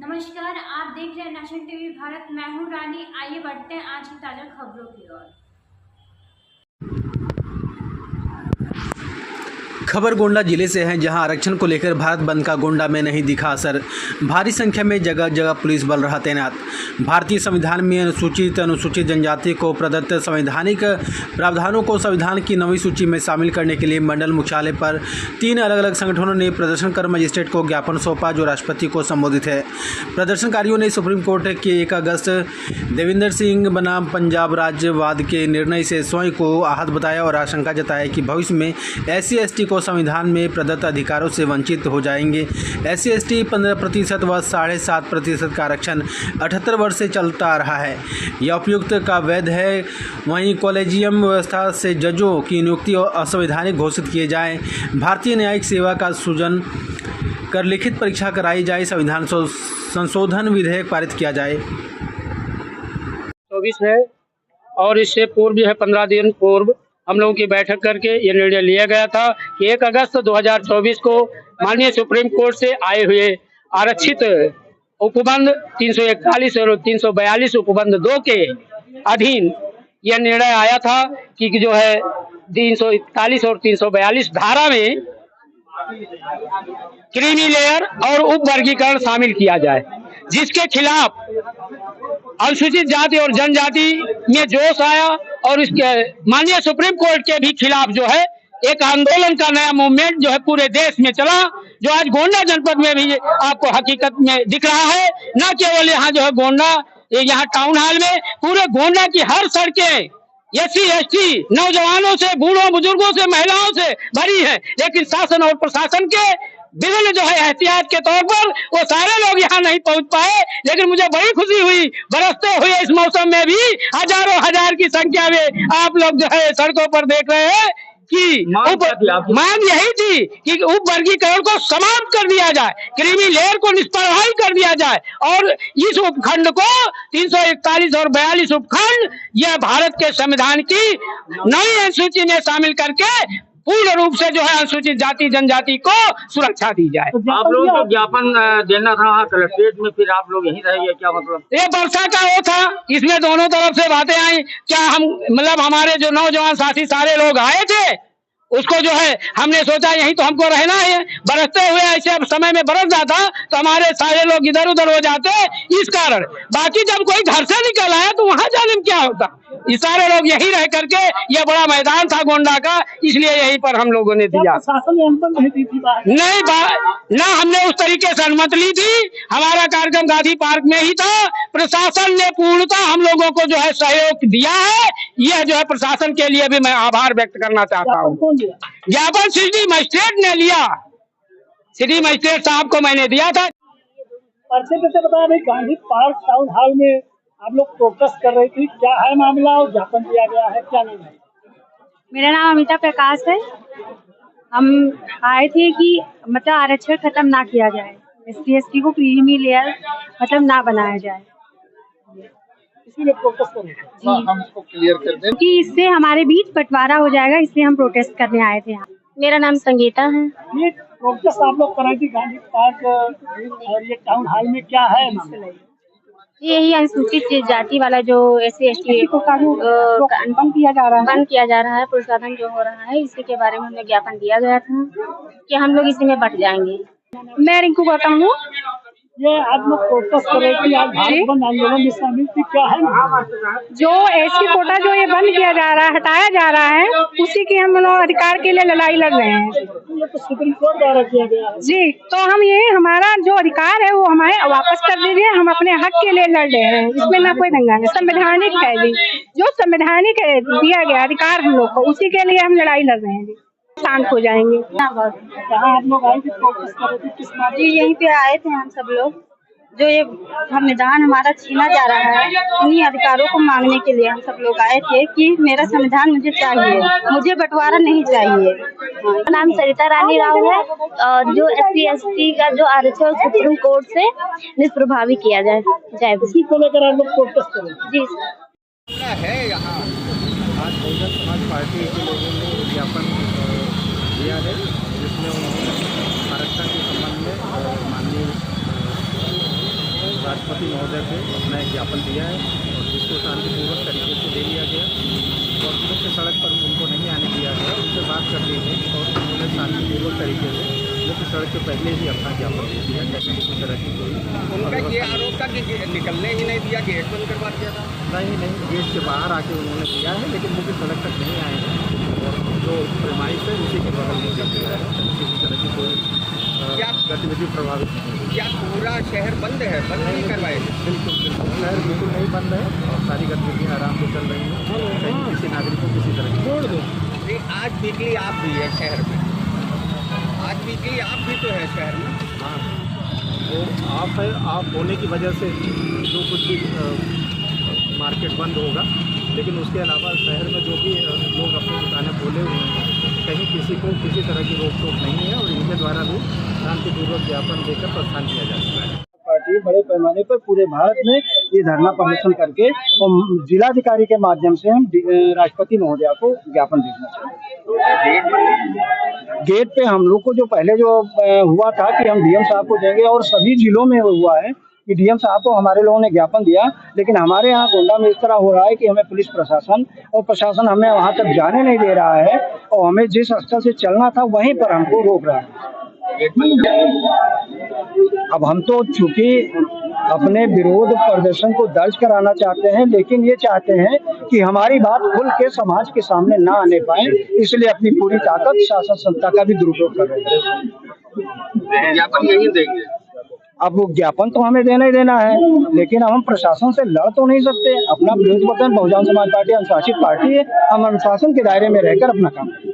नमस्कार, आप देख रहे हैं नेशनल टीवी भारत। मैं हूं रानी। आइए बढ़ते हैं आज की ताज़ा खबरों की ओर। खबर गोंडा जिले से है, जहां आरक्षण को लेकर भारत बंद का गोंडा में नहीं दिखा असर। भारी संख्या में जगह जगह पुलिस बल रहा तैनात। भारतीय संविधान में अनुसूचित जनजाति को प्रदत्त संवैधानिक प्रावधानों को संविधान की 9वीं सूची में शामिल करने के लिए मंडल मुख्यालय पर 3 अलग अलग संगठनों ने प्रदर्शन कर मजिस्ट्रेट को ज्ञापन सौंपा, जो राष्ट्रपति को संबोधित है। प्रदर्शनकारियों ने सुप्रीम कोर्ट के 1 अगस्त देवेंद्र सिंह बनाम पंजाब राज्यवाद के निर्णय से स्वयं को आहत बताया और आशंका जताया कि भविष्य में SC/ST को संविधान में प्रदत्त अधिकारों से वंचित हो जाएंगे। SC/ST 15% व 7.5% का आरक्षण 78 वर्ष से चलता आ रहा है। यह उपयुक्त का वैध है। वहीं कॉलेजियम व्यवस्था से जजों की नियुक्ति असंवैधानिक घोषित किए जाए। भारतीय न्यायिक सेवा का सृजन कर लिखित परीक्षा कराई जाए। संविधान संशोधन विधेयक पारित किया जाए। 24 है और इससे पूर्व जो है 15 दिन पूर्व हम लोगों की बैठक करके ये निर्णय लिया गया था कि 1 अगस्त 2024 को माननीय सुप्रीम कोर्ट से आए हुए आरक्षित उपबंध 341 और 342 उपबंध 2 के अधीन यह निर्णय आया था कि जो है 341 और 342 धारा में क्रीमी लेयर और उप वर्गीकरण शामिल किया जाए, जिसके खिलाफ अनुसूचित जाति और जनजाति में जोश आया और इसके माननीय सुप्रीम कोर्ट के भी खिलाफ जो है एक आंदोलन का नया मूवमेंट जो है पूरे देश में चला, जो आज गोंडा जनपद में भी आपको हकीकत में दिख रहा है। न केवल यहाँ जो है गोंडा, यहाँ टाउन हॉल में पूरे गोंडा की हर सड़कें SC/ST नौजवानों से, बूढ़ों बुजुर्गों से, महिलाओं से भरी है, लेकिन शासन और प्रशासन के विभिन्न जो है एहतियात के तौर पर वो सारे लोग यहाँ नहीं पहुंच पाए। लेकिन मुझे बड़ी खुशी हुई, बरसते हुए इस मौसम में भी हजारों हजार की संख्या में आप लोग जो है सड़कों पर देख रहे हैं कि मांग यही थी कि उप वर्गीकरण को समाप्त कर दिया जाए, क्रीमी लेयर को निष्प्रभावी कर दिया जाए और इस उपखंड को 341 और 42 उपखंड यह भारत के संविधान की 9वीं अनुसूची में शामिल करके पूर्ण रूप से जो है अनुसूचित जाति जनजाति को सुरक्षा दी जाए। आप लोगों को ज्ञापन देना था कलेक्ट्रेट में, फिर आप लोग यहीं रहे, क्या मतलब? ये वर्षा का वो था, इसमें दोनों तरफ से बातें आई। क्या हम मतलब हमारे जो नौजवान साथी सारे लोग आए थे, उसको जो है हमने सोचा यहीं तो हमको रहना है। बरसते हुए ऐसे समय में बरस जाता तो हमारे सारे लोग इधर उधर हो जाते, इस कारण। बाकी जब कोई घर से निकल आया तो वहां जाने में क्या होता, ये सारे लोग यहीं रह करके, यह बड़ा मैदान था गोंडा का, इसलिए यहीं पर हम लोगों ने दिया। नहीं ना हमने उस तरीके से अनुमति ली थी। हमारा कार्यक्रम गांधी पार्क में ही था। प्रशासन ने पूर्णतः हम लोगों को जो है सहयोग दिया है। यह जो है प्रशासन के लिए भी मैं आभार व्यक्त करना चाहता हूँ। ज्ञापन सिटी मजिस्ट्रेट ने लिया, सिटी मजिस्ट्रेट साहब को मैंने दिया था। बता रहे गांधी पार्क टाउन हॉल में आप लोग प्रोटेस्ट कर रही थी, क्या है मामला और ज्ञापन दिया गया है, क्या नहीं है? मेरा नाम अमिता प्रकाश है। हम आए थे कि मतलब आरक्षण खत्म ना किया जाए, SC/ST को क्रीमी लेयर मतलब ना बनाया जाए, इसीलिए प्रोटेस्ट कर रहे थे। हम इसको क्लियर कर दें कि इससे हमारे बीच बंटवारा हो जाएगा, इसलिए हम प्रोटेस्ट करने आए थे यहाँ। मेरा नाम संगीता है। ये प्रोटेस्ट आप लोग कर रही थी गांधी पार्क और ये टाउन हॉल में, क्या है मामला? यही अनुसूचित जाति वाला जो SC/ST को बंद किया जा रहा है, प्रोत्साहन जो हो रहा है, इसी के बारे में हमें ज्ञापन दिया गया था कि हम लोग इसी में बट जाएंगे। मैं रिंकू गौतम हूँ। ये आप लोग प्रोटेस्ट कर रहे थे, आज भारत बंद आंदोलन में शामिल थी, क्या है जो SC कोटा जो ये बंद किया जा रहा है, हटाया जा रहा है, उसी के हम लोग अधिकार के लिए लड़ाई लड़ रहे हैं। ये तो सुप्रीम कोर्ट द्वारा किया गया है जी, तो हम ये हमारा जो अधिकार है वो हमें वापस कर दीजिए, हम अपने हक के लिए लड़ रहे हैं, इसमें ना कोई दंगा नहीं। संवैधानिक है जी, जो संवैधानिक दिया गया अधिकार हम लोग को, उसी के लिए हम लड़ाई लड़ रहे हैं जी। शांत हो जाएंगे। कहाँ आप लोग आए थे प्रोटेस्ट कर रहे थे, किस बात? जी यहीं पे आए थे हम सब लोग। जो ये संविधान हमारा छीना जा रहा है, उन्हीं अधिकारों को मांगने के लिए हम सब लोग आए थे कि मेरा संविधान मुझे चाहिए, मुझे बंटवारा नहीं चाहिए। मेरा नाम सरिता रानी राव है और जो SC/ST का जो आरक्षण सुप्रीम कोर्ट से निष्प्रभावी किया जाए। इसी को लेकर आप लोग प्रोटेस्ट करें? जी है यहाँ आज बहुजन समाज पार्टी के लोगों ने ज्ञापन दिया है, जिसमें उन्होंने आरक्षण के संबंध में माननीय राष्ट्रपति महोदय को अपना एक ज्ञापन दिया है और जिसको शांतिपूर्वक तरीके से ले लिया गया और मुख्य सड़क पर उनको नहीं आने दिया गया, उनसे बात कर ली गई और उन्होंने शांतिपूर्वक तरीके से मुख्य सड़क के पहले ही अपना ज्ञापन दे दिया, जैसे किसी तरह की कोई उनका ये आरोप था कि निकलने ही नहीं दिया, गेट बंद करवा दिया था। नहीं, गेट के बाहर आके उन्होंने दिया है, लेकिन मुख्य सड़क तक नहीं आए हैं और जो प्रेमाइस है उसी के बगल में कर दिया है, किसी तरह की कोई गतिविधि प्रभावित नहीं है। क्या पूरा शहर बंद है, बंद नहीं करवाए? बिल्कुल शहर बिल्कुल नहीं बंद है और सारी गतिविधियाँ आराम से चल रही हैं, कहीं किसी नागरिक को किसी तरह की छोड़ दो। आज वीकली आप भी है शहर में, आज वीकली आप भी तो है शहर में। हाँ, वो आप है, आप होने की वजह से जो कुछ भी मार्केट बंद होगा, लेकिन उसके अलावा शहर में जो भी लोग अपनी दुकानें खोले हुए हैं, कहीं किसी को किसी तरह की रोक टोक नहीं है और इनके द्वारा भी शांतिपूर्वक ज्ञापन देकर प्रस्थान किया जा सकता है। पार्टी बड़े पैमाने पर पूरे भारत में ये धरना प्रदर्शन करके और जिलाधिकारी के माध्यम से हम राष्ट्रपति महोदया को ज्ञापन भेजना चाहते हैं। गेट पे हम लोग को जो पहले जो हुआ था कि हम डीएम साहब को देंगे और सभी जिलों में हुआ है कि डीएम साहब को हमारे लोगों ने ज्ञापन दिया, लेकिन हमारे यहाँ गोंडा में इस तरह हो रहा है कि हमें पुलिस प्रशासन और प्रशासन हमें वहाँ तक जाने नहीं दे रहा है और हमें जिस स्थल से चलना था वहीं पर हमको रोक रहा है। अब हम तो चूंकि अपने विरोध प्रदर्शन को दर्ज कराना चाहते हैं, लेकिन ये चाहते हैं कि हमारी बात खुल के समाज के सामने ना आने पाए, इसलिए अपनी पूरी ताकत शासन सत्ता का भी दुरुपयोग कर रहे हैं। ज्ञापन यही देंगे। अब वो ज्ञापन तो हमें देना ही देना है, लेकिन हम प्रशासन से लड़ तो नहीं सकते। अपना विरोध प्रदर्शन बहुजन समाज पार्टी अनुशासित पार्टी है, हम अनुशासन के दायरे में रहकर अपना काम करें।